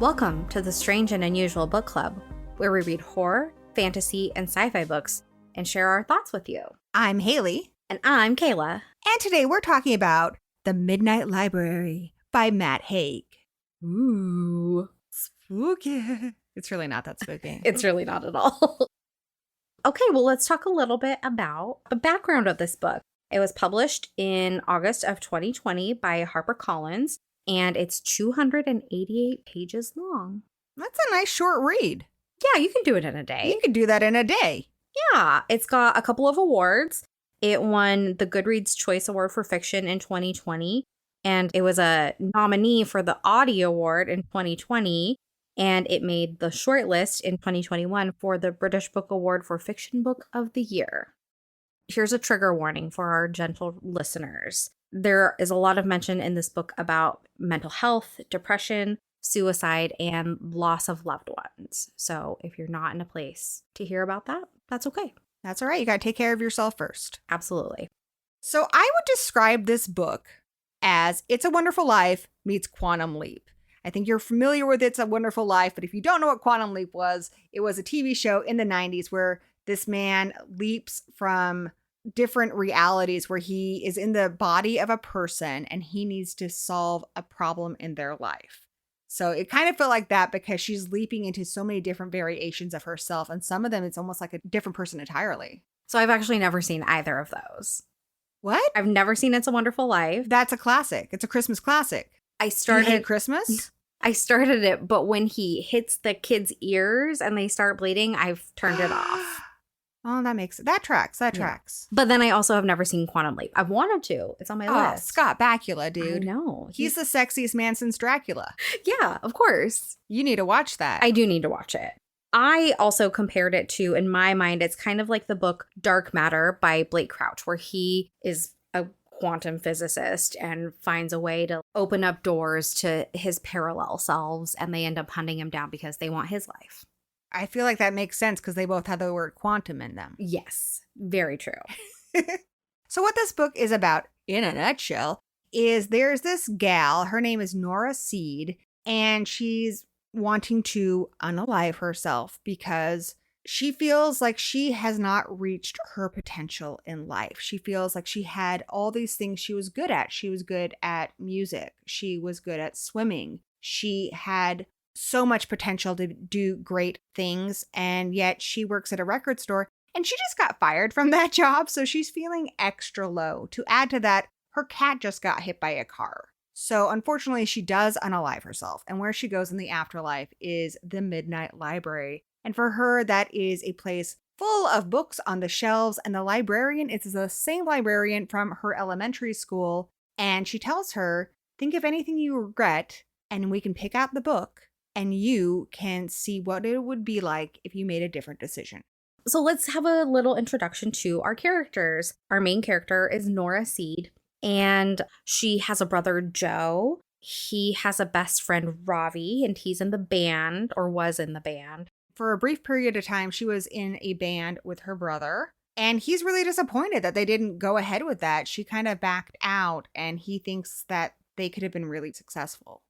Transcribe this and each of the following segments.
Welcome to the Strange and Unusual Book Club, where we read horror, fantasy, and sci-fi books and share our thoughts with you. I'm Haley. And I'm Kayla. And today we're talking about The Midnight Library by Matt Haig. Ooh. Spooky. It's really not that spooky. It's really not at all. Okay, well, let's talk a little bit about the background of this book. It was published in August of 2020 by HarperCollins, and it's 288 pages long. That's a nice short read. Yeah, you can do it in a day. You can do that in a day. Yeah, it's got a couple of awards. It won the Goodreads Choice Award for Fiction in 2020, and it was a nominee for the Audie Award in 2020, and it made the shortlist in 2021 for the British Book Award for Fiction Book of the Year. Here's a trigger warning for our gentle listeners. There is a lot of mention in this book about mental health, depression, suicide, and loss of loved ones. So if you're not in a place to hear about that, that's okay. That's all right. You got to take care of yourself first. Absolutely. So I would describe this book as It's a Wonderful Life meets Quantum Leap. I think you're familiar with It's a Wonderful Life, but if you don't know what Quantum Leap was, it was a TV show in the 90s where this man leaps from different realities where he is in the body of a person and he needs to solve a problem in their life. So it kind of felt like that because she's leaping into so many different variations of herself. And some of them, it's almost like a different person entirely. So I've actually never seen either of those. What? I've never seen It's a Wonderful Life. That's a classic. It's a Christmas classic. I You started hate Christmas? I started it, but when he hits the kids' ears and they start bleeding, I've turned it off. Oh, that tracks. That Yeah. tracks. But then I also have never seen Quantum Leap. I've wanted to. It's on my Oh, list. Scott Bakula, dude. I know. He's the sexiest man since Dracula. Yeah, of course. You need to watch that. I do need to watch it. I also compared it to, in my mind, it's kind of like the book Dark Matter by Blake Crouch, where he is a quantum physicist and finds a way to open up doors to his parallel selves, and they end up hunting him down because they want his life. I feel like that makes sense because they both have the word quantum in them. Yes, very true. So what this book is about, in a nutshell, is there's this gal, her name is Nora Seed, and she's wanting to unalive herself because she feels like she has not reached her potential in life. She feels like she had all these things she was good at. She was good at music. She was good at swimming. She had so much potential to do great things, and yet she works at a record store and she just got fired from that job, so she's feeling extra low. To add to that, her cat just got hit by a car. So unfortunately, she does unalive herself, and where she goes in the afterlife is the Midnight Library. And for her, that is a place full of books on the shelves, and the librarian is the same librarian from her elementary school, and she tells her, think of anything you regret, and we can pick out the book, and you can see what it would be like if you made a different decision. So let's have a little introduction to our characters. Our main character is Nora Seed, and she has a brother, Joe. He has a best friend, Ravi, and he's in the band, or was in the band. For a brief period of time, she was in a band with her brother, and he's really disappointed that they didn't go ahead with that. She kind of backed out, and he thinks that they could have been really successful.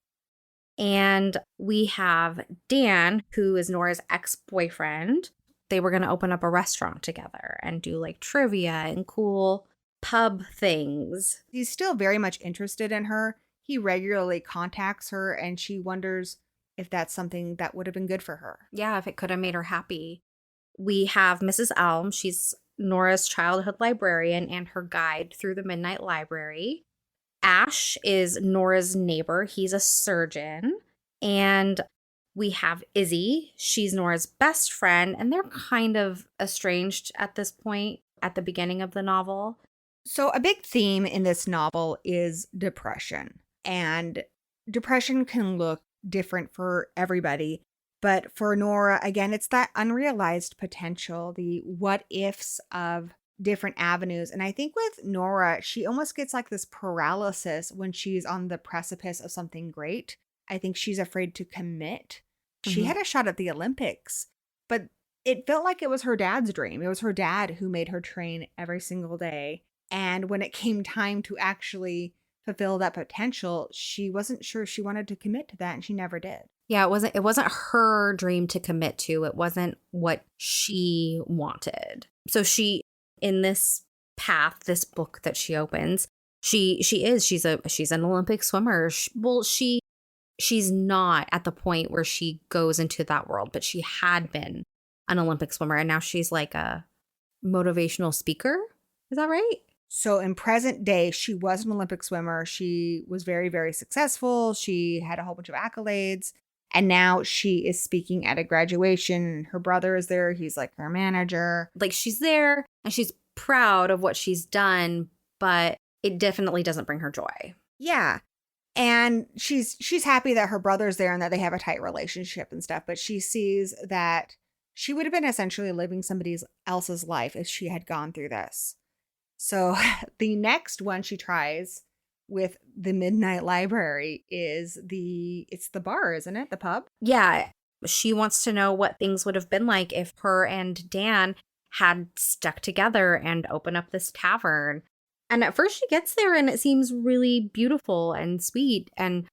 And we have Dan, who is Nora's ex-boyfriend. They were going to open up a restaurant together and do like trivia and cool pub things. He's still very much interested in her. He regularly contacts her, and she wonders if that's something that would have been good for her. Yeah, if it could have made her happy. We have Mrs. Elm. She's Nora's childhood librarian and her guide through the Midnight Library. Ash is Nora's neighbor. He's a surgeon. And we have Izzy. She's Nora's best friend, and they're kind of estranged at this point at the beginning of the novel. So a big theme in this novel is depression. And depression can look different for everybody. But for Nora, again, it's that unrealized potential, the what ifs of different avenues. And I think with Nora, she almost gets like this paralysis when she's on the precipice of something great. I think she's afraid to commit. She had a shot at the Olympics, but it felt like it was her dad's dream. It was her dad who made her train every single day. And when it came time to actually fulfill that potential, she wasn't sure she wanted to commit to that, and she never did. Yeah, it wasn't her dream to commit to. It wasn't what she wanted. So she, in this path, this book that she opens, she's an Olympic swimmer. She's not at the point where she goes into that world, but she had been an Olympic swimmer, and now she's like a motivational speaker. Is that right? So in present day, she was an Olympic swimmer. She was very, very successful. She had a whole bunch of accolades. And now she is speaking at a graduation. Her brother is there. He's like her manager. Like, she's there and she's proud of what she's done, but it definitely doesn't bring her joy. Yeah. And she's happy that her brother's there and that they have a tight relationship and stuff. But she sees that she would have been essentially living somebody else's life if she had gone through this. So the next one she tries with the Midnight Library is it's the bar, isn't it? The pub? Yeah. She wants to know what things would have been like if her and Dan had stuck together and opened up this tavern. And at first she gets there and it seems really beautiful and sweet. And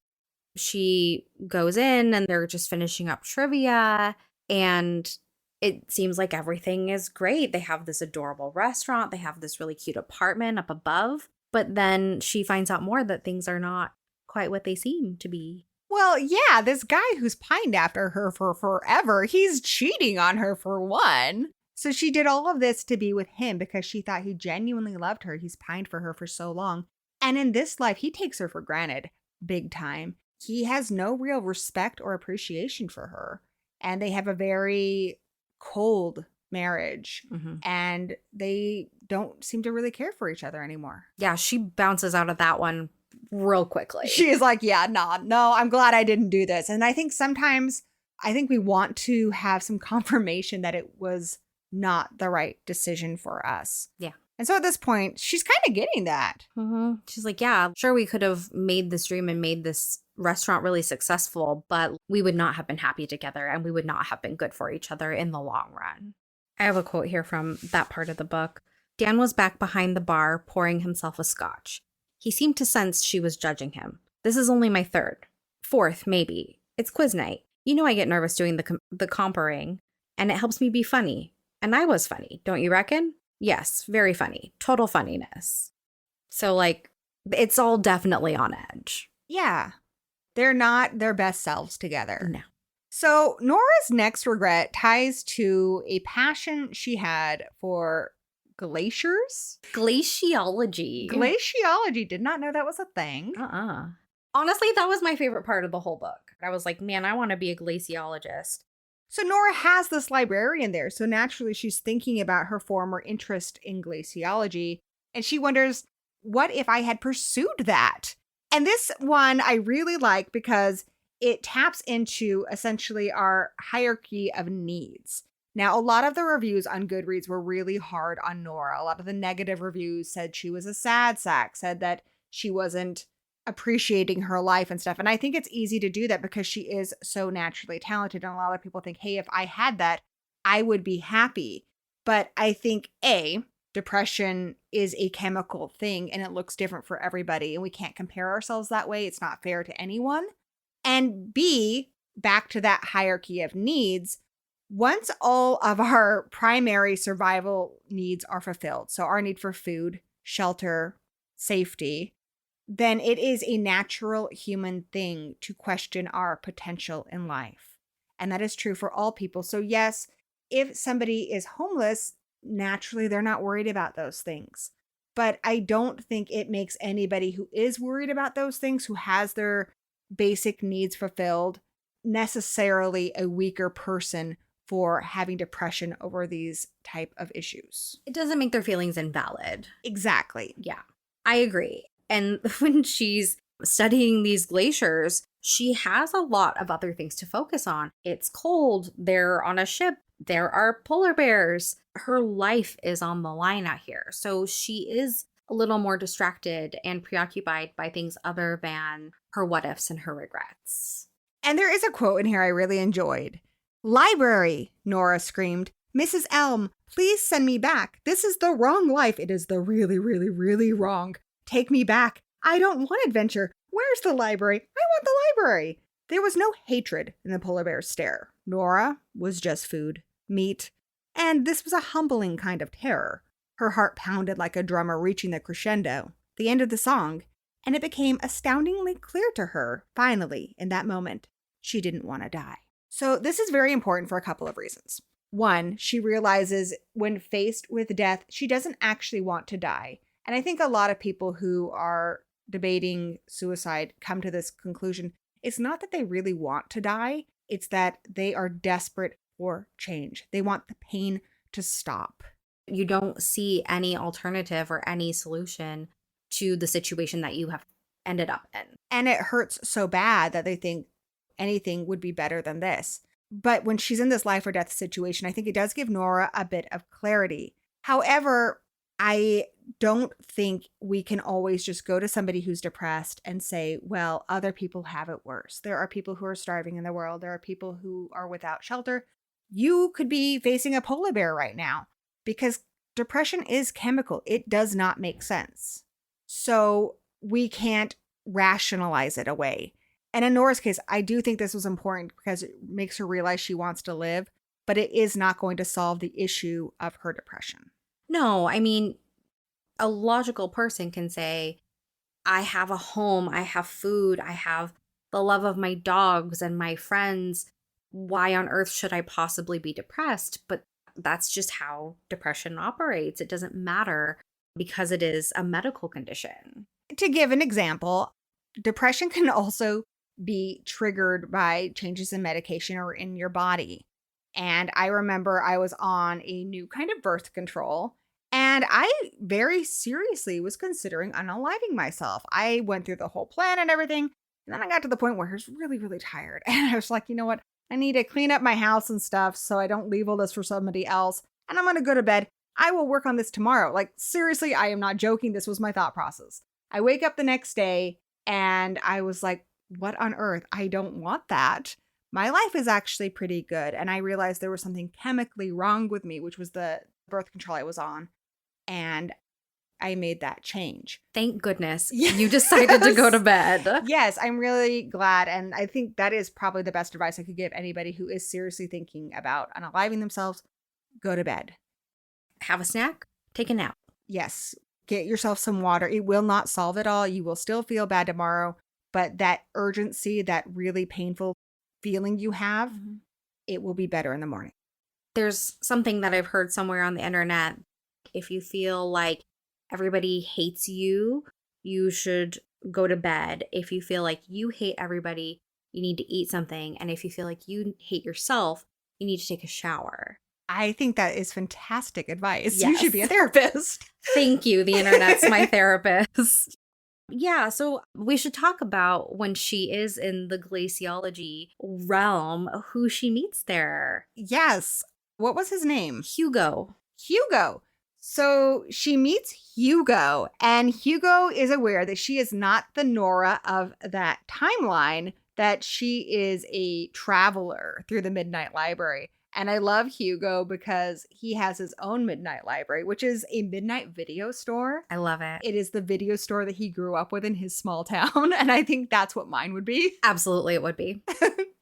she goes in and they're just finishing up trivia. And it seems like everything is great. They have this adorable restaurant. They have this really cute apartment up above. But then she finds out more that things are not quite what they seem to be. Well, yeah, this guy who's pined after her for forever, he's cheating on her for one. So she did all of this to be with him because she thought he genuinely loved her. He's pined for her for so long. And in this life, he takes her for granted big time. He has no real respect or appreciation for her. And they have a very cold marriage. Mm-hmm. And they don't seem to really care for each other anymore. Yeah, she bounces out of that one real quickly. She's like, yeah, no, I'm glad I didn't do this. And I think sometimes, we want to have some confirmation that it was not the right decision for us. Yeah. And so at this point, she's kind of getting that. Mm-hmm. She's like, yeah, sure, we could have made this dream and made this restaurant really successful, but we would not have been happy together and we would not have been good for each other in the long run. I have a quote here from that part of the book. Dan was back behind the bar, pouring himself a scotch. He seemed to sense she was judging him. This is only my third. Fourth, maybe. It's quiz night. You know I get nervous doing the comparing, and it helps me be funny. And I was funny, don't you reckon? Yes, very funny. Total funniness. So, like, it's all definitely on edge. Yeah. They're not their best selves together. No. So Nora's next regret ties to a passion she had for glaciers. Glaciology. Glaciology. Did not know that was a thing. Honestly, that was my favorite part of the whole book. I was like, man, I want to be a glaciologist. So Nora has this librarian there. So naturally, she's thinking about her former interest in glaciology. And she wonders, what if I had pursued that? And this one I really like because it taps into essentially our hierarchy of needs. Now, a lot of the reviews on Goodreads were really hard on Nora. A lot of the negative reviews said she was a sad sack, said that she wasn't appreciating her life and stuff. And I think it's easy to do that because she is so naturally talented. And a lot of people think, hey, if I had that, I would be happy. But I think depression is a chemical thing and it looks different for everybody. And we can't compare ourselves that way. It's not fair to anyone. And B, back to that hierarchy of needs, once all of our primary survival needs are fulfilled, so our need for food, shelter, safety, then it is a natural human thing to question our potential in life. And that is true for all people. So yes, if somebody is homeless, naturally they're not worried about those things. But I don't think it makes anybody who is worried about those things, who has their basic needs fulfilled, necessarily a weaker person for having depression over these type of issues. It doesn't make their feelings invalid. Exactly. Yeah, I agree. And when she's studying these glaciers, she has a lot of other things to focus on. It's cold. They're on a ship. There are polar bears. Her life is on the line out here. So she is a little more distracted and preoccupied by things other than her what ifs and her regrets. And there is a quote in here I really enjoyed. "Library," Nora screamed. "Mrs. Elm, please send me back. This is the wrong life. It is the really, really, really wrong. Take me back. I don't want adventure. Where's the library? I want the library." There was no hatred in the polar bear's stare. Nora was just food, meat, and this was a humbling kind of terror. Her heart pounded like a drummer reaching the crescendo, the end of the song, and it became astoundingly clear to her, finally, in that moment, she didn't want to die. So this is very important for a couple of reasons. One, she realizes when faced with death, she doesn't actually want to die. And I think a lot of people who are debating suicide come to this conclusion. It's not that they really want to die, it's that they are desperate for change. They want the pain to stop. You don't see any alternative or any solution to the situation that you have ended up in. And it hurts so bad that they think anything would be better than this. But when she's in this life or death situation, I think it does give Nora a bit of clarity. However, I don't think we can always just go to somebody who's depressed and say, well, other people have it worse. There are people who are starving in the world. There are people who are without shelter. You could be facing a polar bear right now because depression is chemical. It does not make sense. So we can't rationalize it away. And in Nora's case, I do think this was important because it makes her realize she wants to live, but it is not going to solve the issue of her depression. No, I mean, a logical person can say, I have a home, I have food, I have the love of my dogs and my friends. Why on earth should I possibly be depressed? But that's just how depression operates. It doesn't matter because it is a medical condition. To give an example, depression can also be triggered by changes in medication or in your body. And I remember I was on a new kind of birth control, and I very seriously was considering unaliving myself. I went through the whole plan and everything, and then I got to the point where I was really, really tired. And I was like, you know what? I need to clean up my house and stuff so I don't leave all this for somebody else. And I'm going to go to bed. I will work on this tomorrow. Like, seriously, I am not joking. This was my thought process. I wake up the next day and I was like, what on earth? I don't want that. My life is actually pretty good. And I realized there was something chemically wrong with me, which was the birth control I was on. And I made that change. Thank goodness Yes. you decided to go to bed. Yes, I'm really glad. And I think that is probably the best advice I could give anybody who is seriously thinking about unaliving themselves. Go to bed. Have a snack, take a nap. Yes, get yourself some water. It will not solve it all. You will still feel bad tomorrow. But that urgency, that really painful feeling you have, it will be better in the morning. There's something that I've heard somewhere on the internet. If you feel like everybody hates you, you should go to bed. If you feel like you hate everybody, you need to eat something. And if you feel like you hate yourself, you need to take a shower. I think that is fantastic advice. Yes. You should be a therapist. Thank you. The internet's my therapist. Yeah, so we should talk about when she is in the glaciology realm, who she meets there. Yes. What was his name? Hugo. Hugo. So she meets Hugo, and Hugo is aware that she is not the Nora of that timeline, that she is a traveler through the Midnight Library. And I love Hugo because he has his own Midnight Library, which is a midnight video store. I love it. It is the video store that he grew up with in his small town. And I think that's what mine would be. Absolutely, it would be.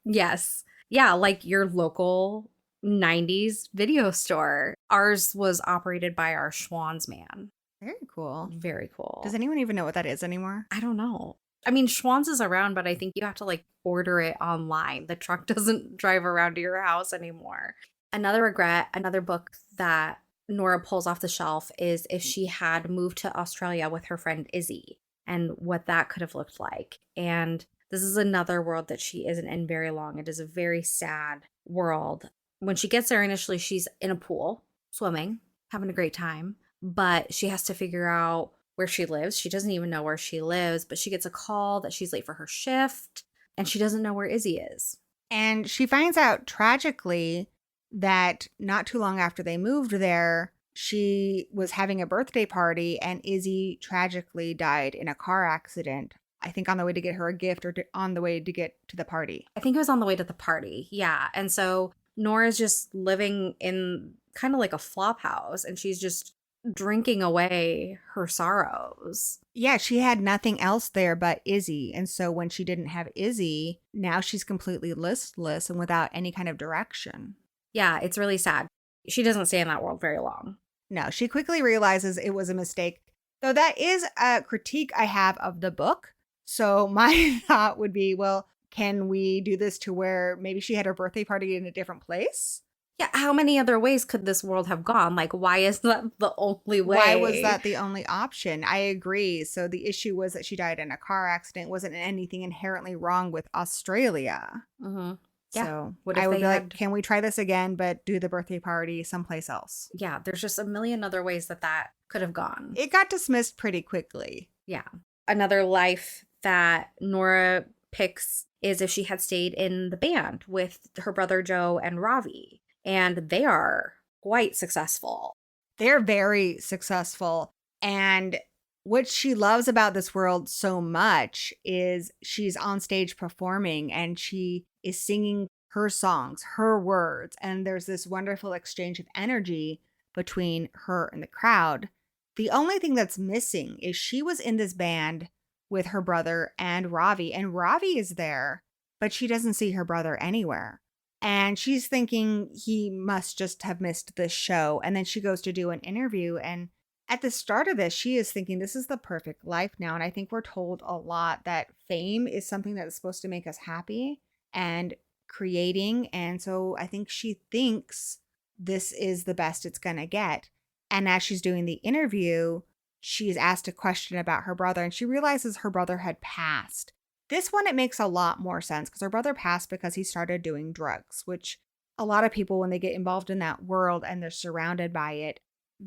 Yes. Yeah, like your local 90s video store. Ours was operated by our Schwann's man. Very cool. Very cool. Does anyone even know what that is anymore? I don't know. I mean, Schwann's is around, but I think you have to like order it online. The truck doesn't drive around to your house anymore. Another regret, another book that Nora pulls off the shelf is if she had moved to Australia with her friend Izzy and what that could have looked like. And this is another world that she isn't in very long. It is a very sad world. When she gets there initially, she's in a pool, swimming, having a great time, but she has to figure out where she lives. She doesn't even know where she lives, but she gets a call that she's late for her shift and she doesn't know where Izzy is. And she finds out tragically that not too long after they moved there, she was having a birthday party and Izzy tragically died in a car accident. I think on the way to get her a gift or on the way to get to the party. I think it was on the way to the party. Yeah. And so Nora's just living in kind of like a flop house and she's just drinking away her sorrows. Yeah, she had nothing else there but Izzy. And so when she didn't have Izzy, now she's completely listless and without any kind of direction. Yeah, it's really sad. She doesn't stay in that world very long. No, she quickly realizes it was a mistake. Though that is a critique I have of the book. So my thought would be, well, can we do this to where maybe she had her birthday party in a different place? Yeah, how many other ways could this world have gone? Like, why is that the only way? Why was that the only option? I agree. So the issue was that she died in a car accident. It wasn't anything inherently wrong with Australia. Mm-hmm. Yeah. So What if I would they be like, had- can we try this again, but do the birthday party someplace else? Yeah, there's just a million other ways that that could have gone. It got dismissed pretty quickly. Yeah. Another life that Nora picks is if she had stayed in the band with her brother Joe and Ravi. And they are quite successful. They're very successful. And what she loves about this world so much is she's on stage performing and she is singing her songs, her words. And there's this wonderful exchange of energy between her and the crowd. The only thing that's missing is she was in this band with her brother and Ravi is there, but she doesn't see her brother anywhere. And she's thinking he must just have missed this show. And then she goes to do an interview. And at the start of this, she is thinking this is the perfect life now. And I think we're told a lot that fame is something that is supposed to make us happy and creating. And so I think she thinks this is the best it's going to get. And as she's doing the interview, she's asked a question about her brother and she realizes her brother had passed. This one, it makes a lot more sense because her brother passed because he started doing drugs, which a lot of people, when they get involved in that world and they're surrounded by it,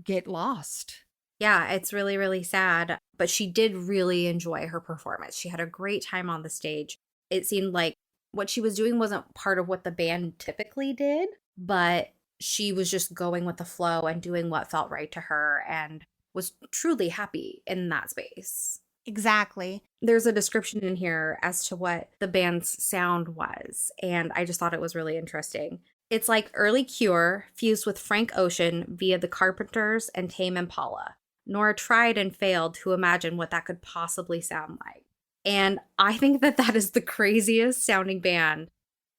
get lost. Yeah, it's really, really sad. But she did really enjoy her performance. She had a great time on the stage. It seemed like what she was doing wasn't part of what the band typically did, but she was just going with the flow and doing what felt right to her and was truly happy in that space. Exactly. There's a description in here as to what the band's sound was, and I just thought it was really interesting. It's like early Cure fused with Frank Ocean via the Carpenters and Tame Impala. Nora tried and failed to imagine what that could possibly sound like. And I think that that is the craziest sounding band.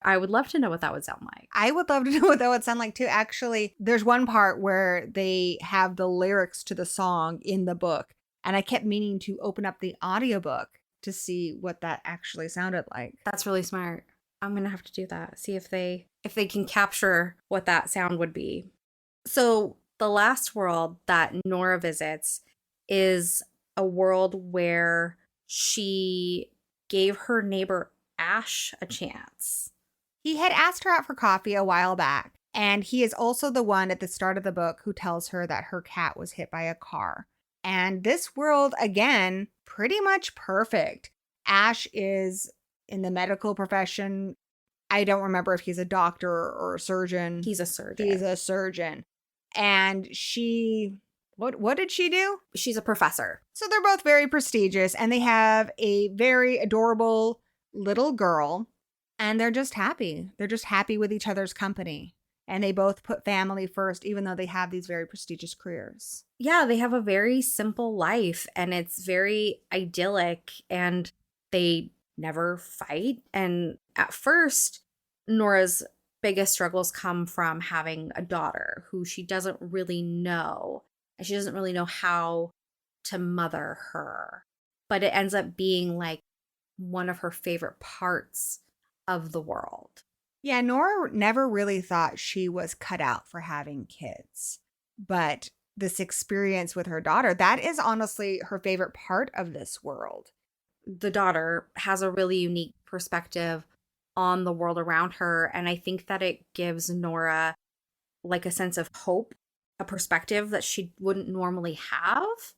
I would love to know what that would sound like. I would love to know what that would sound like too. Actually, there's one part where they have the lyrics to the song in the book. And I kept meaning to open up the audiobook to see what that actually sounded like. That's really smart. I'm going to have to do that. See if they can capture what that sound would be. So the last world that Nora visits is a world where she gave her neighbor Ash a chance. He had asked her out for coffee a while back. And he is also the one at the start of the book who tells her that her cat was hit by a car. And this world, again, pretty much perfect. Ash is in the medical profession. I don't remember if he's a doctor or a surgeon. He's a surgeon. He's a surgeon. And she, what did she do? She's a professor. So they're both very prestigious and they have a very adorable little girl and they're just happy. They're just happy with each other's company. And they both put family first, even though they have these very prestigious careers. Yeah, they have a very simple life and it's very idyllic and they never fight. And at first, Nora's biggest struggles come from having a daughter who she doesn't really know. And she doesn't really know how to mother her. But it ends up being like one of her favorite parts of the world. Yeah, Nora never really thought she was cut out for having kids. But this experience with her daughter, that is honestly her favorite part of this world. The daughter has a really unique perspective on the world around her. And I think that it gives Nora like a sense of hope, a perspective that she wouldn't normally have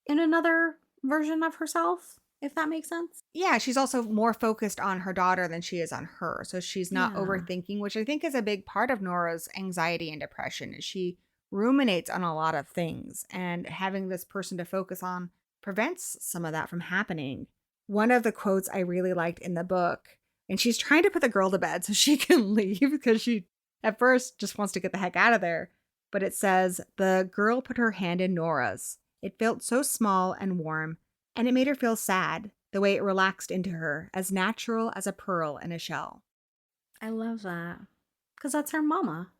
in another version of herself, if that makes sense. Yeah, she's also more focused on her daughter than she is on her. So she's not Yeah. overthinking, which I think is a big part of Nora's anxiety and depression. Is she ruminates on a lot of things, and having this person to focus on prevents some of that from happening. One of the quotes I really liked in the book, and she's trying to put the girl to bed so she can leave because she at first just wants to get the heck out of there. but it says, "The girl put her hand in Nora's. It felt so small and warm, and it made her feel sad, the way it relaxed into her, as natural as a pearl in a shell." I love that. Because that's her mama.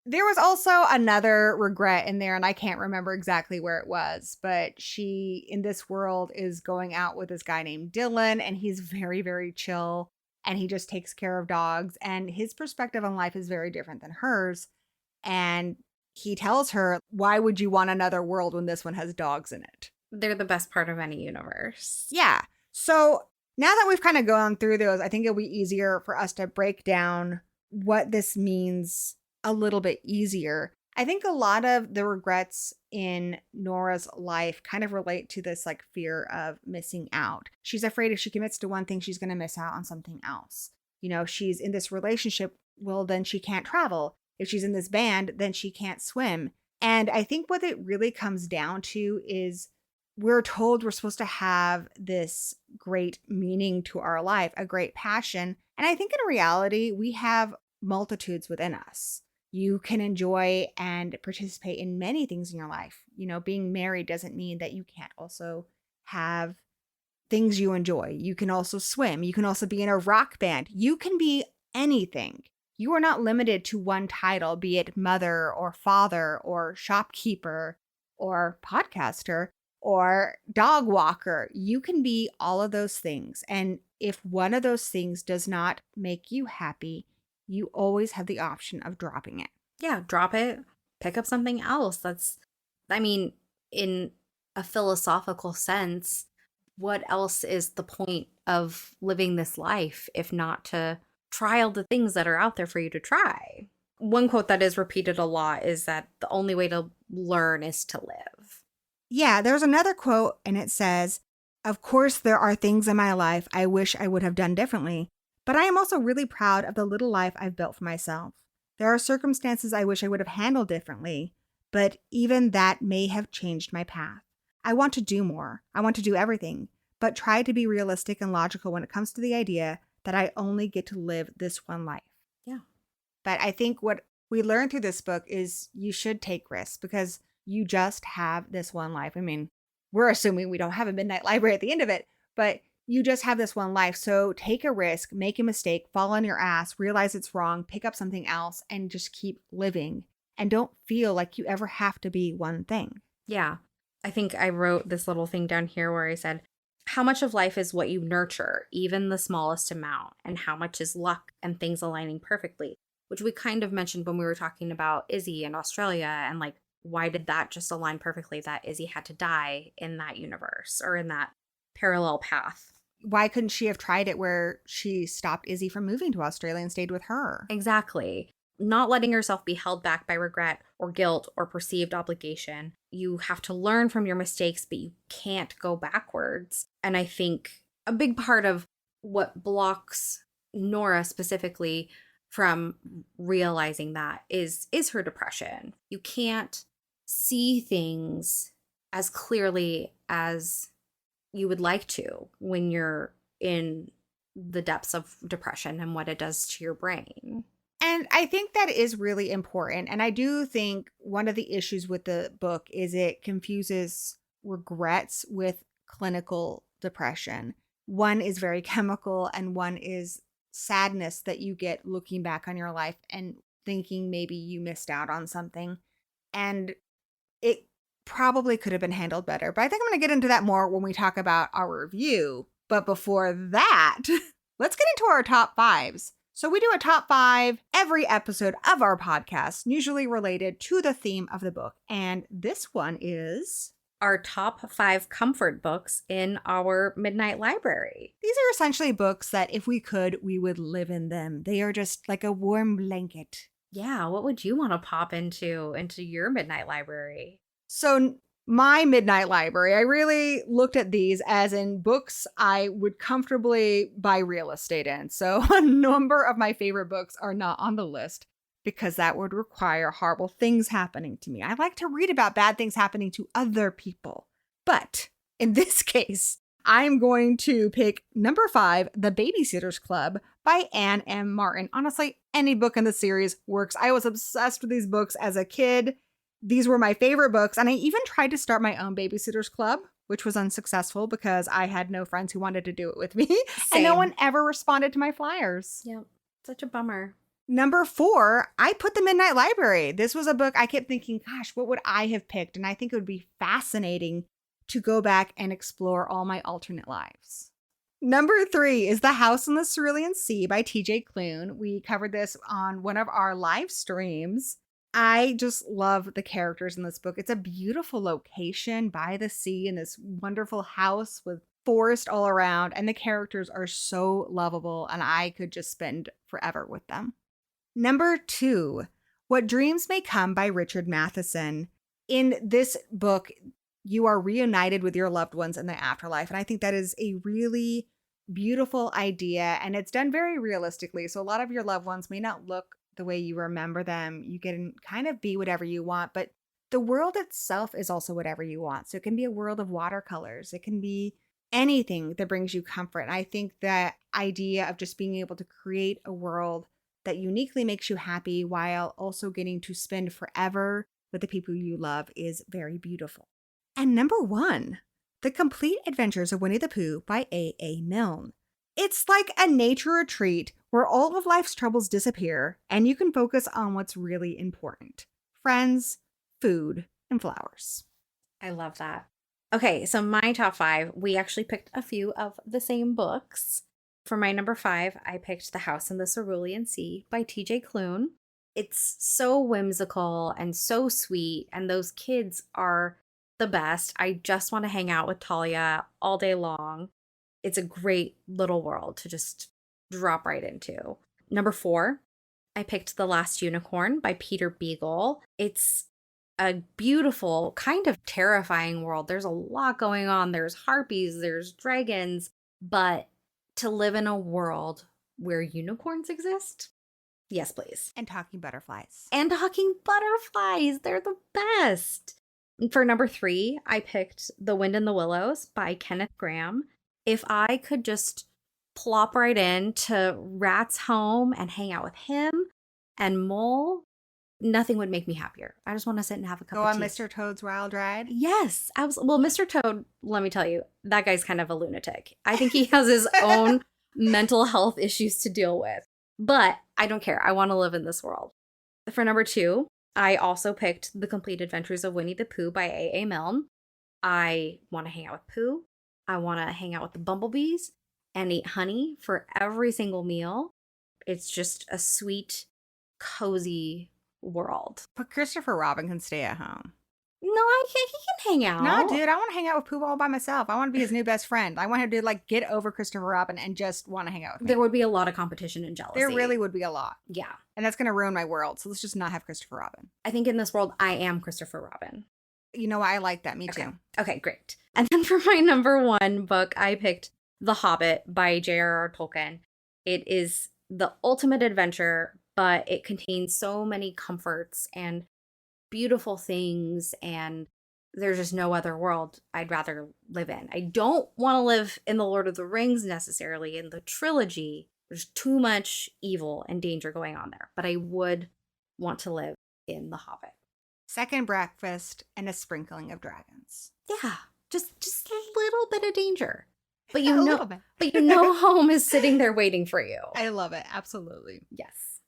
There was also another regret in there, and I can't remember exactly where it was, but she, in this world, is going out with this guy named Dylan, and he's very, very chill, and he just takes care of dogs, and his perspective on life is very different than hers. And he tells her, "Why would you want another world when this one has dogs in it?" They're the best part of any universe. Yeah. So now that we've kind of gone through those, I think it'll be easier for us to break down what this means a little bit easier. I think a lot of the regrets in Nora's life kind of relate to this like fear of missing out. She's afraid if she commits to one thing, she's going to miss out on something else. You know, she's in this relationship, well, then she can't travel. If she's in this band, then she can't swim. And I think what it really comes down to is we're told we're supposed to have this great meaning to our life, a great passion. And I think in reality, we have multitudes within us. You can enjoy and participate in many things in your life. You know, being married doesn't mean that you can't also have things you enjoy. You can also swim. You can also be in a rock band. You can be anything. You are not limited to one title, be it mother or father or shopkeeper or podcaster or dog walker. You can be all of those things. And if one of those things does not make you happy, you always have the option of dropping it. Yeah, drop it, pick up something else. In a philosophical sense, what else is the point of living this life if not to try all the things that are out there for you to try? One quote that is repeated a lot is that the only way to learn is to live. Yeah, there's another quote, and it says, "Of course, there are things in my life I wish I would have done differently. But I am also really proud of the little life I've built for myself. There are circumstances I wish I would have handled differently, but even that may have changed my path. I want to do more. I want to do everything, but try to be realistic and logical when it comes to the idea that I only get to live this one life." Yeah. But I think what we learned through this book is you should take risks because you just have this one life. I mean, we're assuming we don't have a midnight library at the end of it, but you just have this one life. So take a risk, make a mistake, fall on your ass, realize it's wrong, pick up something else, and just keep living. And don't feel like you ever have to be one thing. Yeah. I think I wrote this little thing down here where I said, how much of life is what you nurture, even the smallest amount, and how much is luck and things aligning perfectly, which we kind of mentioned when we were talking about Izzy in Australia and like, why did that just align perfectly that Izzy had to die in that universe or in that parallel path? Why couldn't she have tried it where she stopped Izzy from moving to Australia and stayed with her? Exactly. Not letting yourself be held back by regret or guilt or perceived obligation. You have to learn from your mistakes, but you can't go backwards. And I think a big part of what blocks Nora specifically from realizing that is her depression. You can't see things as clearly as you would like to when you're in the depths of depression and what it does to your brain. And I think that is really important. And I do think one of the issues with the book is it confuses regrets with clinical depression. One is very chemical and one is sadness that you get looking back on your life and thinking maybe you missed out on something. And it probably could have been handled better. But I think I'm going to get into that more when we talk about our review. But before that, let's get into our top fives. So we do a top five every episode of our podcast, usually related to the theme of the book. And this one is our top 5 comfort books in our Midnight Library. These are essentially books that if we could, we would live in them. They are just like a warm blanket. Yeah, what would you want to pop into your Midnight Library? So my Midnight Library, I really looked at these as in books I would comfortably buy real estate in. So a number of my favorite books are not on the list because that would require horrible things happening to me. I like to read about bad things happening to other people. But in this case, I'm going to pick number 5, The Babysitter's Club by Anne M. Martin. Honestly, any book in the series works. I was obsessed with these books as a kid. These were my favorite books, and I even tried to start my own Babysitter's Club, which was unsuccessful because I had no friends who wanted to do it with me. And no one ever responded to my flyers. Yep. Such a bummer. Number 4, I put The Midnight Library. This was a book I kept thinking, gosh, what would I have picked? And I think it would be fascinating to go back and explore all my alternate lives. Number 3 is The House on the Cerulean Sea by TJ Klune. We covered this on one of our live streams. I just love the characters in this book. It's a beautiful location by the sea in this wonderful house with forest all around, and the characters are so lovable, and I could just spend forever with them. Number 2, What Dreams May Come by Richard Matheson. In this book, you are reunited with your loved ones in the afterlife, and I think that is a really beautiful idea, and it's done very realistically. So a lot of your loved ones may not look the way you remember them. You can kind of be whatever you want, but the world itself is also whatever you want. So it can be a world of watercolors. It can be anything that brings you comfort. And I think that idea of just being able to create a world that uniquely makes you happy while also getting to spend forever with the people you love is very beautiful. And number 1, The Complete Adventures of Winnie the Pooh by A.A. Milne. It's like a nature retreat where all of life's troubles disappear and you can focus on what's really important: friends, food, and flowers. I love that. Okay, so my top 5, we actually picked a few of the same books. For my number 5, I picked The House in the Cerulean Sea by TJ Klune. It's so whimsical and so sweet, and those kids are the best. I just want to hang out with Talia all day long. It's a great little world to just drop right into. Number 4, I picked The Last Unicorn by Peter Beagle. It's a beautiful, kind of terrifying world. There's a lot going on. There's harpies, there's dragons, but to live in a world where unicorns exist? Yes, please. And talking butterflies. And talking butterflies. They're the best. For number 3, I picked The Wind in the Willows by Kenneth Grahame. If I could just plop right into Rat's home and hang out with him and Mole, nothing would make me happier. I just want to sit and have a cup of tea. Go on Mr. Toad's Wild Ride? Yes, absolutely. Well, Mr. Toad, let me tell you, that guy's kind of a lunatic. I think he has his own mental health issues to deal with. But I don't care. I want to live in this world. For number 2, I also picked The Complete Adventures of Winnie the Pooh by A.A. Milne. I want to hang out with Pooh. I want to hang out with the bumblebees and eat honey for every single meal. It's just a sweet, cozy world. But Christopher Robin can stay at home. No, I can't. He can hang out. No, dude, I want to hang out with Pooh all by myself. I want to be his new best friend. I want him to like get over Christopher Robin and just want to hang out with me. There would be a lot of competition and jealousy. There really would be a lot. Yeah. And that's going to ruin my world. So let's just not have Christopher Robin. I think in this world, I am Christopher Robin. You know, I like that. Me Okay. too. Okay, great. And then for my number 1 book, I picked The Hobbit by J.R.R. Tolkien. It is the ultimate adventure, but it contains so many comforts and beautiful things, and there's just no other world I'd rather live in. I don't want to live in the Lord of the Rings necessarily, in the trilogy. There's too much evil and danger going on there, but I would want to live in The Hobbit. Second breakfast and a sprinkling of dragons. Yeah, just a little bit of danger. But A you know, little bit. but you know home is sitting there waiting for you. I love it. Absolutely. Yes.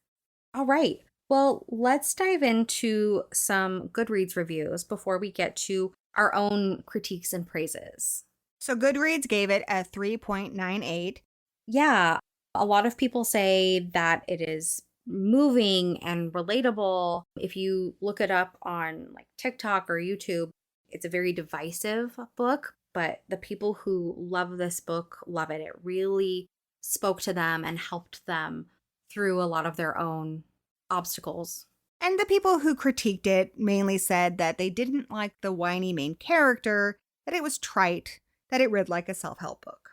All right. Well, let's dive into some Goodreads reviews before we get to our own critiques and praises. So Goodreads gave it a 3.98. Yeah, a lot of people say that it is moving and relatable. If you look it up on like TikTok or YouTube, it's a very divisive book, but the people who love this book love it. It really spoke to them and helped them through a lot of their own obstacles. And the people who critiqued it mainly said that they didn't like the whiny main character, that it was trite, that it read like a self-help book.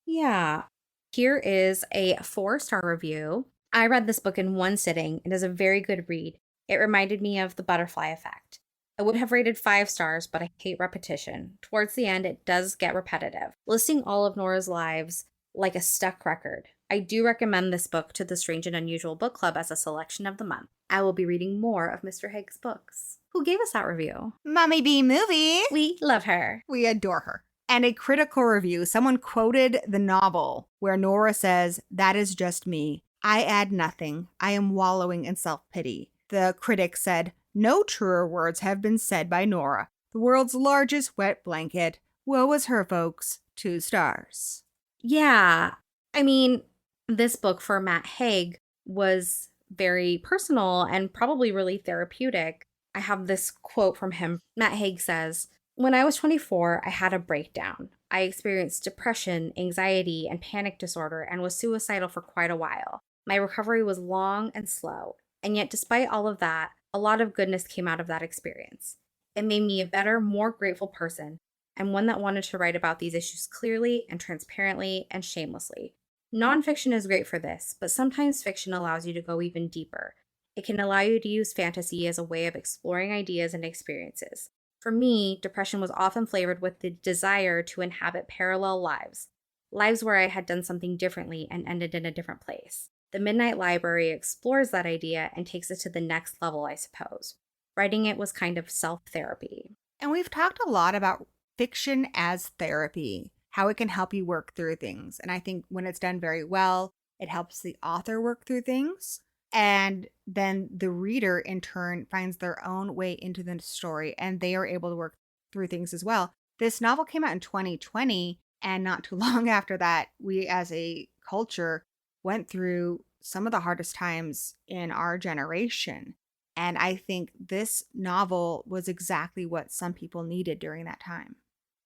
Yeah. Here is a 4-star review. I read this book in one sitting. It is a very good read. It reminded me of The Butterfly Effect. I would have rated 5 stars, but I hate repetition. Towards the end, it does get repetitive, listing all of Nora's lives like a stuck record. I do recommend this book to the Strange and Unusual Book Club as a selection of the month. I will be reading more of Mr. Haig's books. Who gave us that review? Mommy B Movie. We love her. We adore her. And a critical review, someone quoted the novel where Nora says, "That is just me. I add nothing. I am wallowing in self-pity." The critic said, "No truer words have been said by Nora. The world's largest wet blanket. Woe is her, folks. 2 stars." Yeah. I mean, this book for Matt Haig was very personal and probably really therapeutic. I have this quote from him. Matt Haig says, "When I was 24, I had a breakdown. I experienced depression, anxiety, and panic disorder and was suicidal for quite a while. My recovery was long and slow. And yet, despite all of that, a lot of goodness came out of that experience. It made me a better, more grateful person, and one that wanted to write about these issues clearly and transparently and shamelessly. Nonfiction is great for this, but sometimes fiction allows you to go even deeper. It can allow you to use fantasy as a way of exploring ideas and experiences. For me, depression was often flavored with the desire to inhabit parallel lives where I had done something differently and ended in a different place. The Midnight Library explores that idea and takes it to the next level, I suppose. Writing it was kind of self-therapy." And we've talked a lot about fiction as therapy, how it can help you work through things. And I think when it's done very well, it helps the author work through things. And then the reader, in turn, finds their own way into the story and they are able to work through things as well. This novel came out in 2020, and not too long after that, we as a culture went through some of the hardest times in our generation. And I think this novel was exactly what some people needed during that time.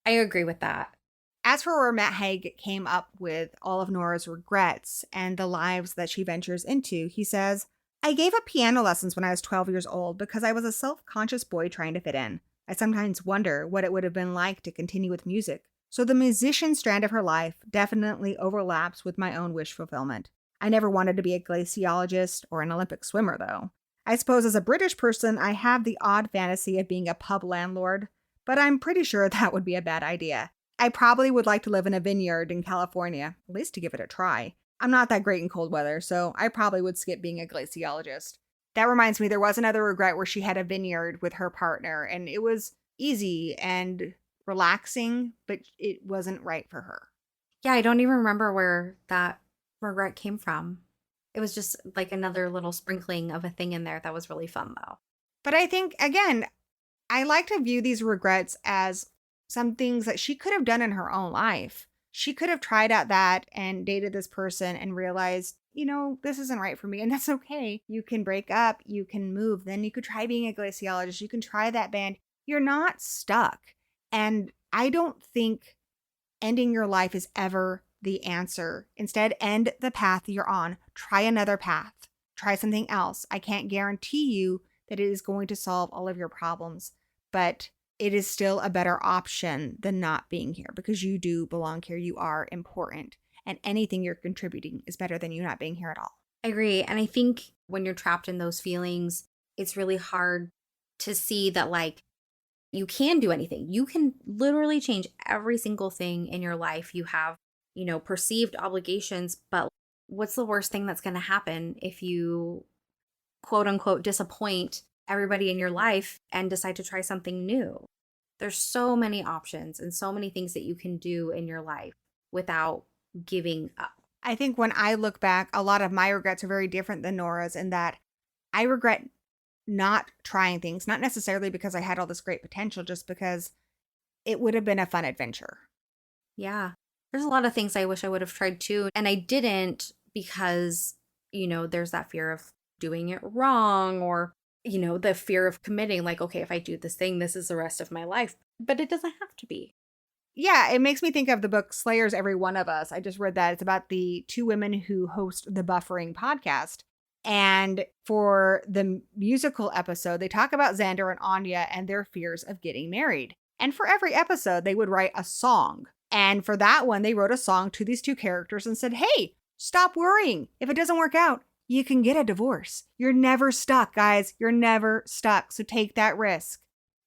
I agree with that. As for where Matt Haig came up with all of Nora's regrets and the lives that she ventures into, he says, "I gave up piano lessons when I was 12 years old because I was a self-conscious boy trying to fit in. I sometimes wonder what it would have been like to continue with music. So the musician strand of her life definitely overlaps with my own wish fulfillment. I never wanted to be a glaciologist or an Olympic swimmer, though. I suppose as a British person, I have the odd fantasy of being a pub landlord, but I'm pretty sure that would be a bad idea. I probably would like to live in a vineyard in California, at least to give it a try. I'm not that great in cold weather, so I probably would skip being a glaciologist." That reminds me, there was another regret where she had a vineyard with her partner, and it was easy and relaxing, but it wasn't right for her. Yeah, I don't even remember where that regret came from. It was just like another little sprinkling of a thing in there that was really fun, though. But I think, again, I like to view these regrets as some things that she could have done in her own life. She could have tried out that and dated this person and realized, this isn't right for me. And that's okay. You can break up, you can move, then you could try being a glaciologist, you can try that band. You're not stuck. And I don't think ending your life is ever the answer. Instead, end the path you're on. Try another path. Try something else. I can't guarantee you that it is going to solve all of your problems, but it is still a better option than not being here, because you do belong here. You are important, and anything you're contributing is better than you not being here at all. I agree. And I think when you're trapped in those feelings, it's really hard to see that, like, you can do anything. You can literally change every single thing in your life. You have, perceived obligations, but what's the worst thing that's going to happen if you, quote unquote, disappoint everybody in your life and decide to try something new? There's so many options and so many things that you can do in your life without giving up. I think when I look back, a lot of my regrets are very different than Nora's, in that I regret not trying things, not necessarily because I had all this great potential, just because it would have been a fun adventure. Yeah. There's a lot of things I wish I would have tried too, and I didn't because, there's that fear of doing it wrong, or, the fear of committing, like, okay, if I do this thing, this is the rest of my life. But it doesn't have to be. Yeah, it makes me think of the book Slayers Every One of Us. I just read that. It's about the 2 women who host the Buffering podcast. And for the musical episode, they talk about Xander and Anya and their fears of getting married. And for every episode, they would write a song. And for that one, they wrote a song to these 2 characters and said, hey, stop worrying. If it doesn't work out, you can get a divorce. You're never stuck, guys. You're never stuck. So take that risk.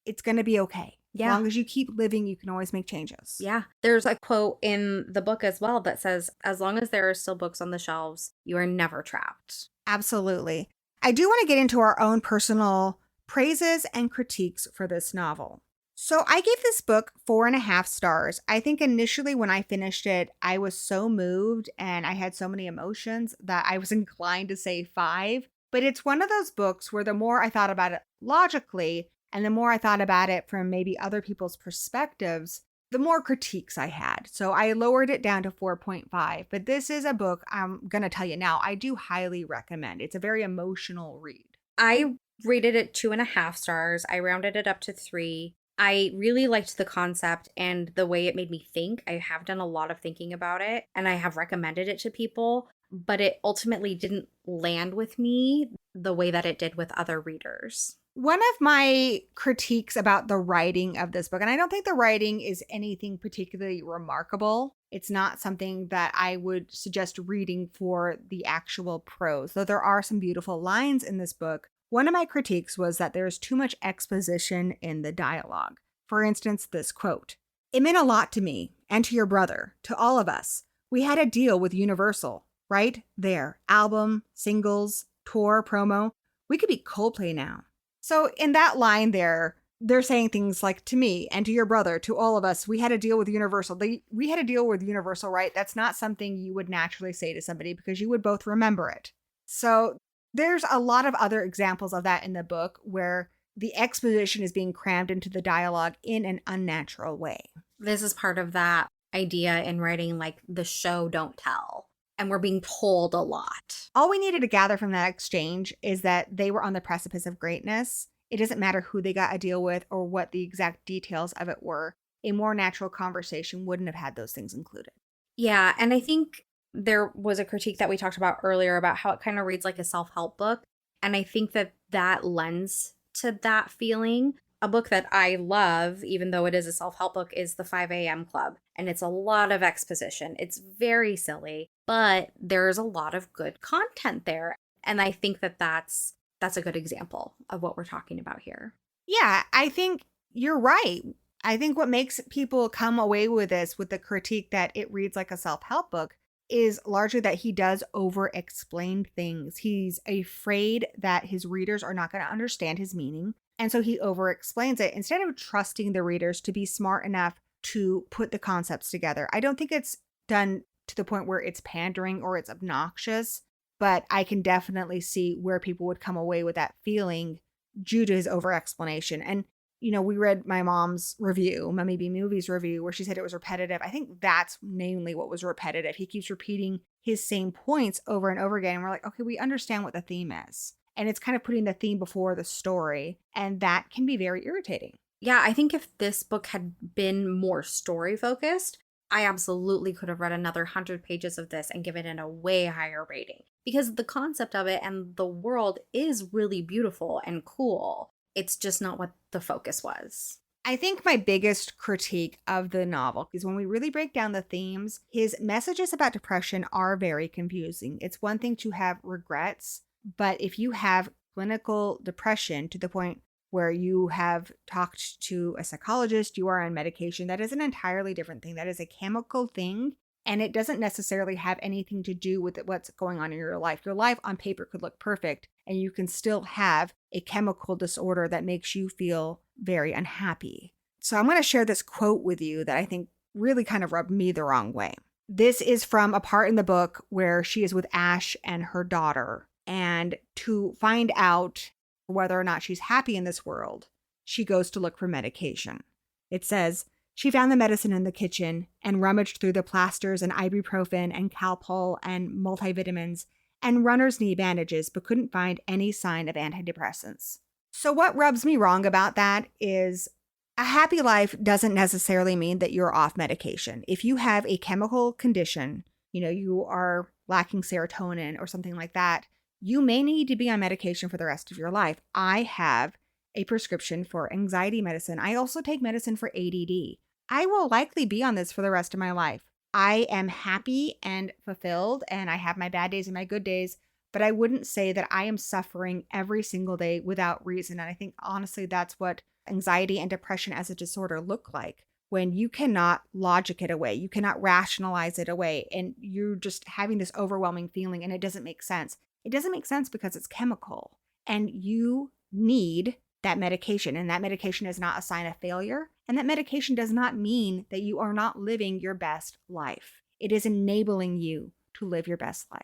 it's going to be okay. As Yeah. long as you keep living, you can always make changes. Yeah. There's a quote in the book as well that says, as long as there are still books on the shelves, you are never trapped. Absolutely. I do want to get into our own personal praises and critiques for this novel. So I gave this book 4.5 stars. I think initially when I finished it, I was so moved and I had so many emotions that I was inclined to say 5. But it's one of those books where the more I thought about it logically and the more I thought about it from maybe other people's perspectives, the more critiques I had. So I lowered it down to 4.5. But this is a book I'm going to tell you now, I do highly recommend. It's a very emotional read. I rated it 2.5 stars. I rounded it up to 3. I really liked the concept and the way it made me think. I have done a lot of thinking about it and I have recommended it to people, but it ultimately didn't land with me the way that it did with other readers. One of my critiques about the writing of this book, and I don't think the writing is anything particularly remarkable. It's not something that I would suggest reading for the actual prose, though there are some beautiful lines in this book. One of my critiques was that there's too much exposition in the dialogue. For instance, this quote, "It meant a lot to me and to your brother, to all of us. We had a deal with Universal, right? There, album, singles, tour, promo. We could be Coldplay now." So in that line there, they're saying things like, to me and to your brother, to all of us, we had a deal with Universal. We had a deal with Universal, right? That's not something you would naturally say to somebody because you would both remember it. So there's a lot of other examples of that in the book where the exposition is being crammed into the dialogue in an unnatural way. This is part of that idea in writing, like the show don't tell. And we're being told a lot. All we needed to gather from that exchange is that they were on the precipice of greatness. It doesn't matter who they got a deal with or what the exact details of it were. A more natural conversation wouldn't have had those things included. Yeah, and I think there was a critique that we talked about earlier about how it kind of reads like a self-help book. And I think that that lends to that feeling. A book that I love, even though it is a self-help book, is The 5 a.m. Club. And it's a lot of exposition. It's very silly, but there's a lot of good content there. And I think that that's a good example of what we're talking about here. Yeah, I think you're right. I think what makes people come away with this, with the critique that it reads like a self-help book, is largely that he does over-explain things. He's afraid that his readers are not going to understand his meaning. And so he over-explains it instead of trusting the readers to be smart enough to put the concepts together. I don't think it's done to the point where it's pandering or it's obnoxious, but I can definitely see where people would come away with that feeling due to his over-explanation. And, you know, we read my mom's review, Mummy B Movies review, where she said it was repetitive. I think that's mainly what was repetitive. He keeps repeating his same points over and over again. And we're like, okay, we understand what the theme is. And it's kind of putting the theme before the story. And that can be very irritating. Yeah, I think if this book had been more story focused, I absolutely could have read another 100 pages of this and given it a way higher rating. Because the concept of it and the world is really beautiful and cool. It's just not what the focus was. I think my biggest critique of the novel is when we really break down the themes, his messages about depression are very confusing. It's one thing to have regrets, but if you have clinical depression to the point where you have talked to a psychologist, you are on medication, that is an entirely different thing. That is a chemical thing, and it doesn't necessarily have anything to do with what's going on in your life. Your life on paper could look perfect, and you can still have a chemical disorder that makes you feel very unhappy. So I'm going to share this quote with you that I think really kind of rubbed me the wrong way. This is from a part in the book where she is with Ash and her daughter. And to find out whether or not she's happy in this world, she goes to look for medication. It says, she found the medicine in the kitchen and rummaged through the plasters and ibuprofen and Calpol and multivitamins and runner's knee bandages, but couldn't find any sign of antidepressants. So what rubs me wrong about that is a happy life doesn't necessarily mean that you're off medication. If you have a chemical condition, you are lacking serotonin or something like that, you may need to be on medication for the rest of your life. I have a prescription for anxiety medicine. I also take medicine for ADD. I will likely be on this for the rest of my life. I am happy and fulfilled, and I have my bad days and my good days, but I wouldn't say that I am suffering every single day without reason. And I think, honestly, that's what anxiety and depression as a disorder look like when you cannot logic it away? You cannot rationalize it away. And you're just having this overwhelming feeling and it doesn't make sense. It doesn't make sense because it's chemical and you need that medication. And that medication is not a sign of failure. And that medication does not mean that you are not living your best life. It is enabling you to live your best life.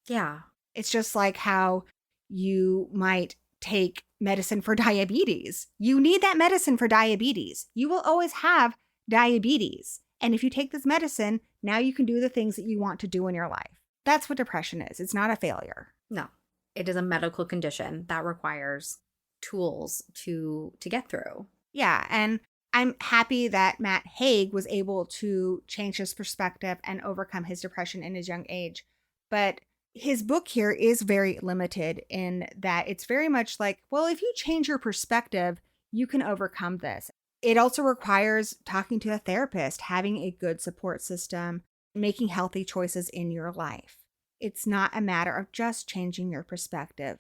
Yeah. It's just like how you might take medicine for diabetes. You need that medicine for diabetes. You will always have diabetes. And if you take this medicine, now you can do the things that you want to do in your life. That's what depression is. It's not a failure. No, it is a medical condition that requires tools to get through. Yeah. And I'm happy that Matt Haig was able to change his perspective and overcome his depression in his young age. But his book here is very limited in that it's very much like, well, if you change your perspective, you can overcome this. It also requires talking to a therapist, having a good support system, making healthy choices in your life. It's not a matter of just changing your perspective.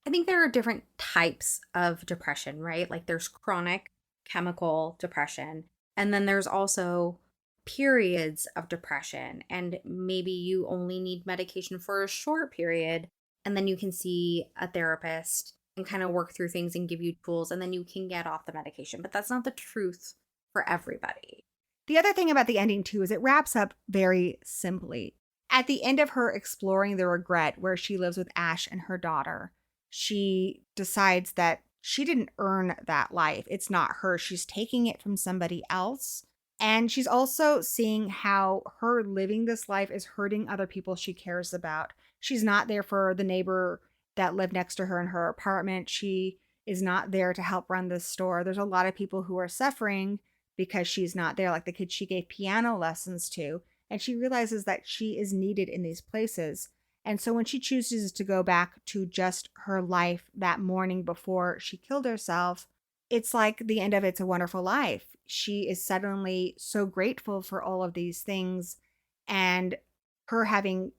I think there are different types of depression, right? Like there's chronic chemical depression, and then there's also periods of depression, and maybe you only need medication for a short period, and then you can see a therapist and kind of work through things and give you tools, and then you can get off the medication. But that's not the truth for everybody. The other thing about the ending too is it wraps up very simply. At the end of her exploring the regret where she lives with Ash and her daughter, she decides that she didn't earn that life. It's not her. She's taking it from somebody else. And she's also seeing how her living this life is hurting other people she cares about. She's not there for the neighbor that lived next to her in her apartment. She is not there to help run this store. There's a lot of people who are suffering because she's not there, like the kid she gave piano lessons to. And she realizes that she is needed in these places. And so when she chooses to go back to just her life that morning before she killed herself, it's like the end of It's a Wonderful Life. She is suddenly so grateful for all of these things. And her having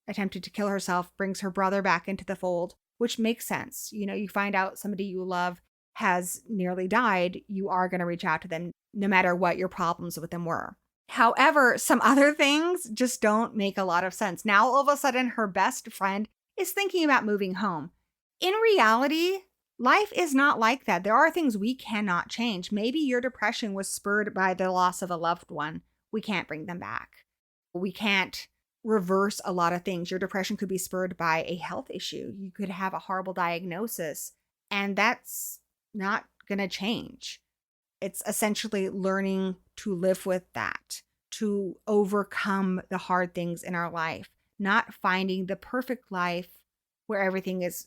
attempted to kill herself brings her brother back into the fold, which makes sense. You know, you find out somebody you love has nearly died, you are going to reach out to them no matter what your problems with them were. However, some other things just don't make a lot of sense. Now, all of a sudden, her best friend is thinking about moving home. In reality, life is not like that. There are things we cannot change. Maybe your depression was spurred by the loss of a loved one. We can't bring them back. We can't reverse a lot of things. Your depression could be spurred by a health issue. You could have a horrible diagnosis, and that's not going to change. It's essentially learning to live with that, to overcome the hard things in our life, not finding the perfect life where everything is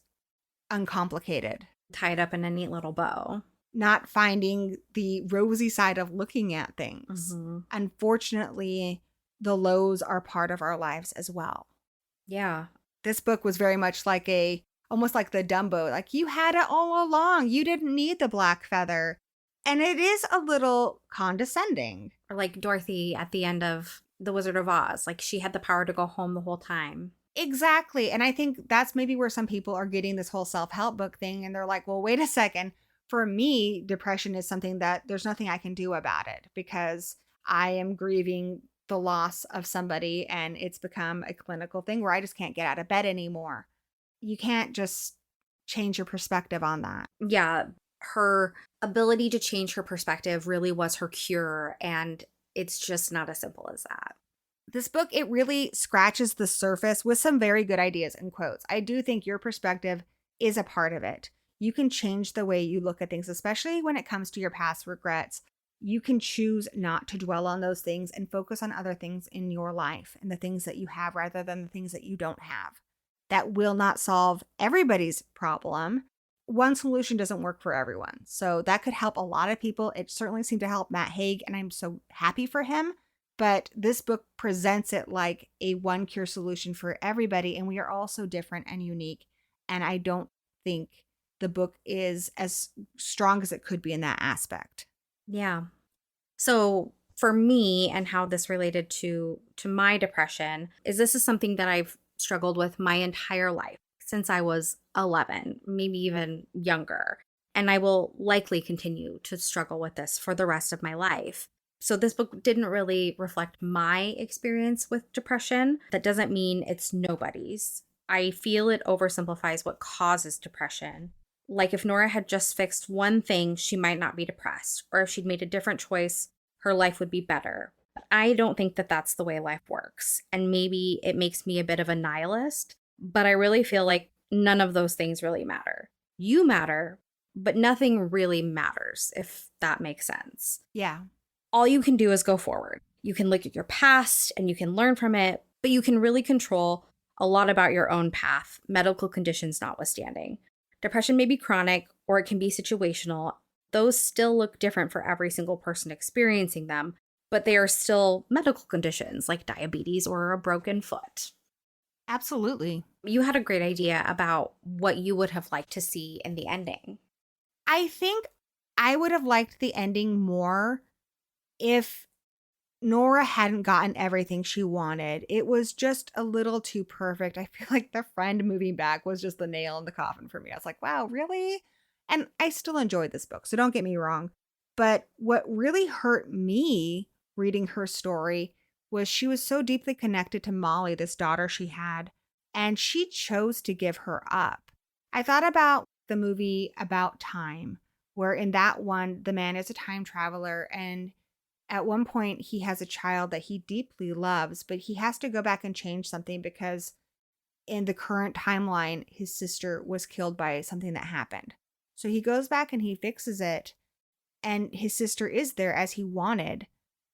uncomplicated. Tied up in a neat little bow. Not finding the rosy side of looking at things. Mm-hmm. Unfortunately, the lows are part of our lives as well. Yeah. This book was very much like almost like the Dumbo, like you had it all along. You didn't need the black feather. And it is a little condescending. Or like Dorothy at the end of The Wizard of Oz. Like she had the power to go home the whole time. Exactly. And I think that's maybe where some people are getting this whole self-help book thing. And they're like, well, wait a second. For me, depression is something that there's nothing I can do about it because I am grieving the loss of somebody and it's become a clinical thing where I just can't get out of bed anymore. You can't just change your perspective on that. Yeah. Her ability to change her perspective really was her cure, and it's just not as simple as that. This book, it really scratches the surface with some very good ideas and quotes. I do think your perspective is a part of it. You can change the way you look at things, especially when it comes to your past regrets. You can choose not to dwell on those things and focus on other things in your life and the things that you have rather than the things that you don't have. That will not solve everybody's problem. One solution doesn't work for everyone. So that could help a lot of people. It certainly seemed to help Matt Haig, and I'm so happy for him. But this book presents it like a one cure solution for everybody. And we are all so different and unique. And I don't think the book is as strong as it could be in that aspect. Yeah. So for me and how this related to my depression is this is something that I've struggled with my entire life since I was 11, maybe even younger. and I will likely continue to struggle with this for the rest of my life. So, this book didn't really reflect my experience with depression. That doesn't mean it's nobody's. I feel it oversimplifies what causes depression. Like, if Nora had just fixed one thing, she might not be depressed. Or if she'd made a different choice, her life would be better. But I don't think that that's the way life works. And maybe it makes me a bit of a nihilist, but I really feel like none of those things really matter. You matter, but nothing really matters, if that makes sense. Yeah. All you can do is go forward. You can look at your past and you can learn from it, but you can really control a lot about your own path, medical conditions notwithstanding. Depression may be chronic or it can be situational. Those still look different for every single person experiencing them, but they are still medical conditions like diabetes or a broken foot. Absolutely. You had a great idea about what you would have liked to see in the ending. I think I would have liked the ending more if Nora hadn't gotten everything she wanted. It was just a little too perfect. I feel like the friend moving back was just the nail in the coffin for me. I was like, wow, really? And I still enjoyed this book, so don't get me wrong. But what really hurt me reading her story was she was so deeply connected to Molly, this daughter she had, and she chose to give her up. I thought about the movie About Time, where in that one, the man is a time traveler, and at one point he has a child that he deeply loves, but he has to go back and change something because in the current timeline, his sister was killed by something that happened. So he goes back and he fixes it, and his sister is there as he wanted,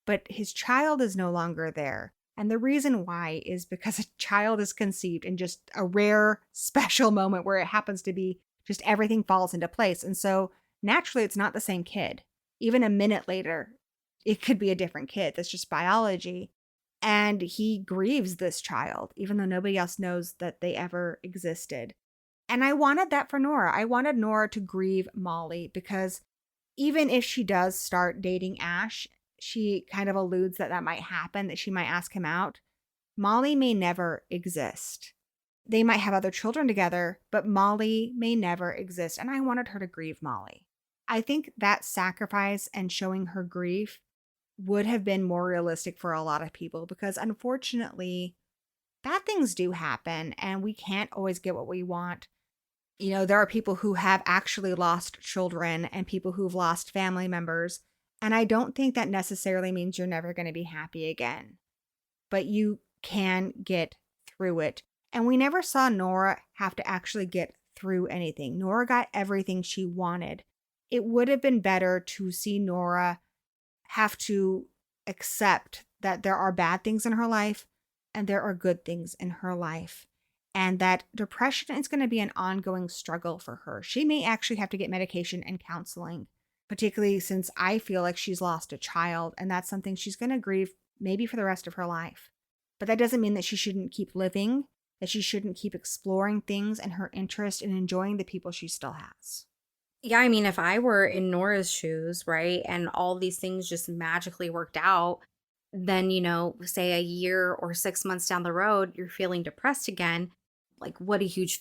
but his child is no longer there. And the reason why is because a child is conceived in just a rare, special moment where it happens to be just everything falls into place. And so naturally, it's not the same kid. Even a minute later, it could be a different kid. That's just biology. And he grieves this child, even though nobody else knows that they ever existed. And I wanted that for Nora. I wanted Nora to grieve Molly because even if she does start dating Ash, she kind of alludes that that might happen, that she might ask him out. Molly may never exist. They might have other children together, but Molly may never exist. And I wanted her to grieve Molly. I think that sacrifice and showing her grief would have been more realistic for a lot of people because unfortunately, bad things do happen and we can't always get what we want. You know, there are people who have actually lost children and people who've lost family members. And I don't think that necessarily means you're never going to be happy again. But you can get through it. And we never saw Nora have to actually get through anything. Nora got everything she wanted. It would have been better to see Nora have to accept that there are bad things in her life and there are good things in her life. And that depression is going to be an ongoing struggle for her. She may actually have to get medication and counseling, particularly since I feel like she's lost a child, and that's something she's going to grieve maybe for the rest of her life. But that doesn't mean that she shouldn't keep living, that she shouldn't keep exploring things and her interest in enjoying the people she still has. Yeah, I mean, if I were in Nora's shoes, right, and all these things just magically worked out, then, you know, say a year or 6 months down the road, you're feeling depressed again. Like, what a huge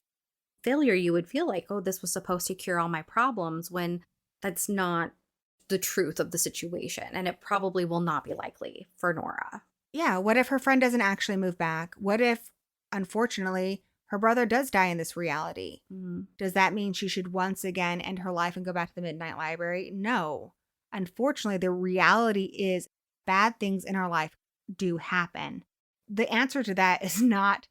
failure you would feel like, oh, this was supposed to cure all my problems, when that's not the truth of the situation. And it probably will not be likely for Nora. Yeah, what if her friend doesn't actually move back? What if, unfortunately, her brother does die in this reality? Mm-hmm. Does that mean she should once again end her life and go back to the Midnight Library? No. Unfortunately, the reality is bad things in our life do happen. The answer to that is not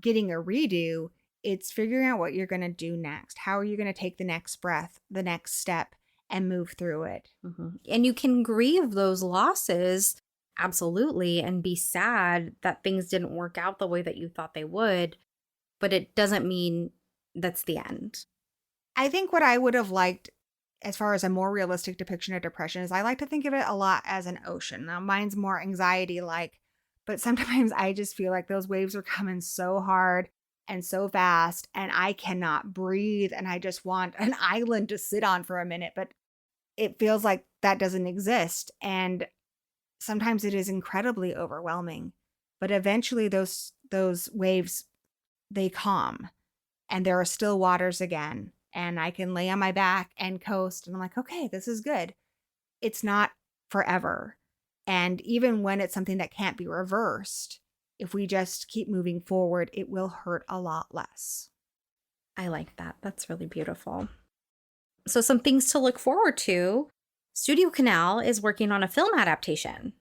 getting a redo. It's figuring out what you're going to do next. How are you going to take the next breath, the next step, and move through it? Mm-hmm. And you can grieve those losses, absolutely, and be sad that things didn't work out the way that you thought they would. But it doesn't mean that's the end. I think what I would have liked as far as a more realistic depiction of depression is I like to think of it a lot as an ocean. Now, mine's more anxiety-like, but sometimes I just feel like those waves are coming so hard and so fast, and I cannot breathe, and I just want an island to sit on for a minute, but it feels like that doesn't exist, and sometimes it is incredibly overwhelming. But eventually those waves, they calm, and there are still waters again, and I can lay on my back and coast. And I'm like, okay, this is good. It's not forever. And even when it's something that can't be reversed, if we just keep moving forward, it will hurt a lot less. I like that. That's really beautiful. So some things to look forward to. Studio Canal is working on a film adaptation.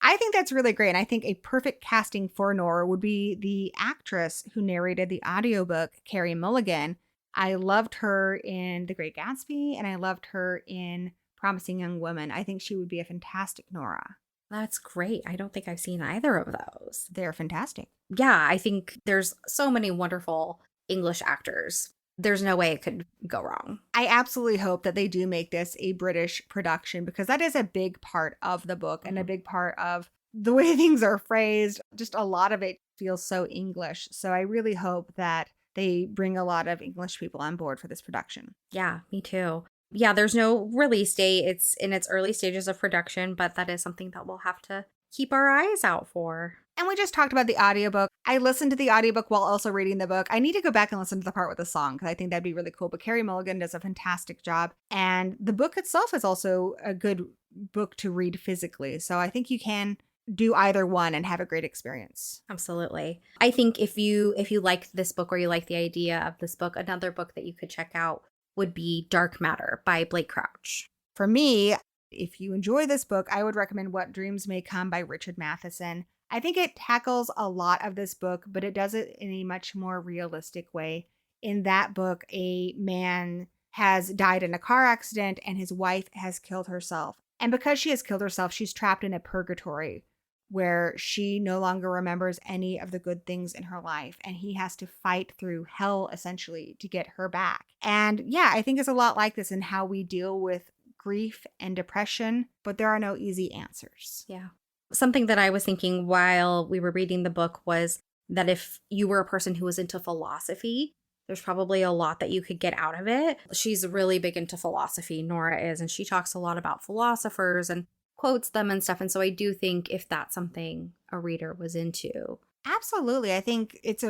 I think that's really great. And I think a perfect casting for Nora would be the actress who narrated the audiobook, Carey Mulligan. I loved her in The Great Gatsby, and I loved her in Promising Young Woman. I think she would be a fantastic Nora. That's great. I don't think I've seen either of those. They're fantastic. Yeah, I think there's so many wonderful English actors. There's no way it could go wrong. I absolutely hope that they do make this a British production, because that is a big part of the book and a big part of the way things are phrased. Just a lot of it feels so English. So I really hope that they bring a lot of English people on board for this production. Yeah, me too. Yeah, there's no release date. It's in its early stages of production, but that is something that we'll have to keep our eyes out for. And we just talked about the audiobook. I listened to the audiobook while also reading the book. I need to go back and listen to the part with the song, because I think that'd be really cool. But Carey Mulligan does a fantastic job. And the book itself is also a good book to read physically. So I think you can do either one and have a great experience. Absolutely. I think if you like this book, or you like the idea of this book, another book that you could check out would be Dark Matter by Blake Crouch. For me, if you enjoy this book, I would recommend What Dreams May Come by Richard Matheson. I think it tackles a lot of this book, but it does it in a much more realistic way. In that book, a man has died in a car accident and his wife has killed herself. And because she has killed herself, she's trapped in a purgatory where she no longer remembers any of the good things in her life. And he has to fight through hell, essentially, to get her back. And yeah, I think it's a lot like this in how we deal with grief and depression, but there are no easy answers. Yeah. Something that I was thinking while we were reading the book was that if you were a person who was into philosophy, there's probably a lot that you could get out of it. She's really big into philosophy, Nora is, and she talks a lot about philosophers and quotes them and stuff. And so I do think if that's something a reader was into. Absolutely. I think it's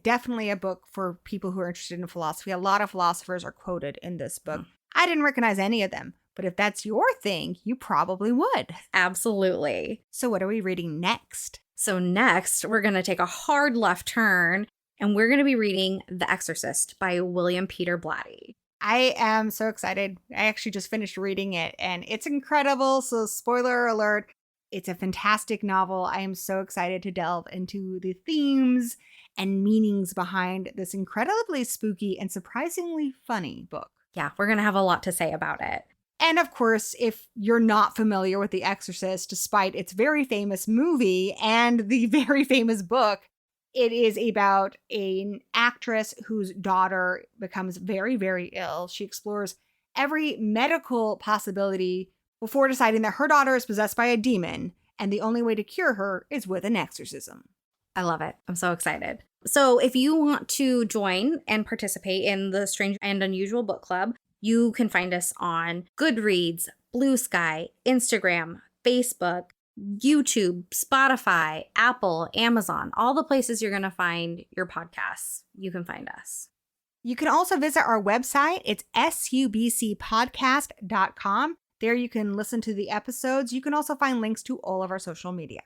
definitely a book for people who are interested in philosophy. A lot of philosophers are quoted in this book. I didn't recognize any of them, but if that's your thing, you probably would. Absolutely. So what are we reading next? So next, we're going to take a hard left turn, and we're going to be reading The Exorcist by William Peter Blatty. I am so excited. I actually just finished reading it, and it's incredible. So spoiler alert, it's a fantastic novel. I am so excited to delve into the themes and meanings behind this incredibly spooky and surprisingly funny book. Yeah, we're going to have a lot to say about it. And of course, if you're not familiar with The Exorcist, despite its very famous movie and the very famous book, it is about an actress whose daughter becomes very, very ill. She explores every medical possibility before deciding that her daughter is possessed by a demon, and the only way to cure her is with an exorcism. I love it. I'm so excited. So if you want to join and participate in the Strange and Unusual Book Club, you can find us on Goodreads, Blue Sky, Instagram, Facebook, YouTube, Spotify, Apple, Amazon, all the places you're going to find your podcasts. You can find us. You can also visit our website. It's subcpodcast.com. There you can listen to the episodes. You can also find links to all of our social media.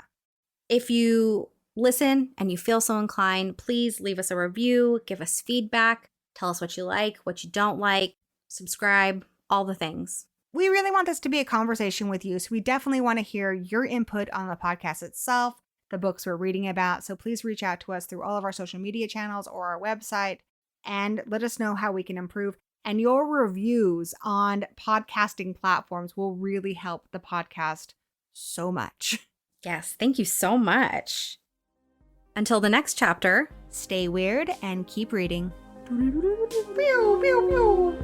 If you listen and you feel so inclined, please leave us a review, give us feedback, tell us what you like, what you don't like, subscribe, all the things. We really want this to be a conversation with you, so we definitely want to hear your input on the podcast itself, the books we're reading about. So please reach out to us through all of our social media channels or our website and let us know how we can improve. And your reviews on podcasting platforms will really help the podcast so much. Yes, thank you so much. Until the next chapter, stay weird and keep reading. Pew, pew, pew.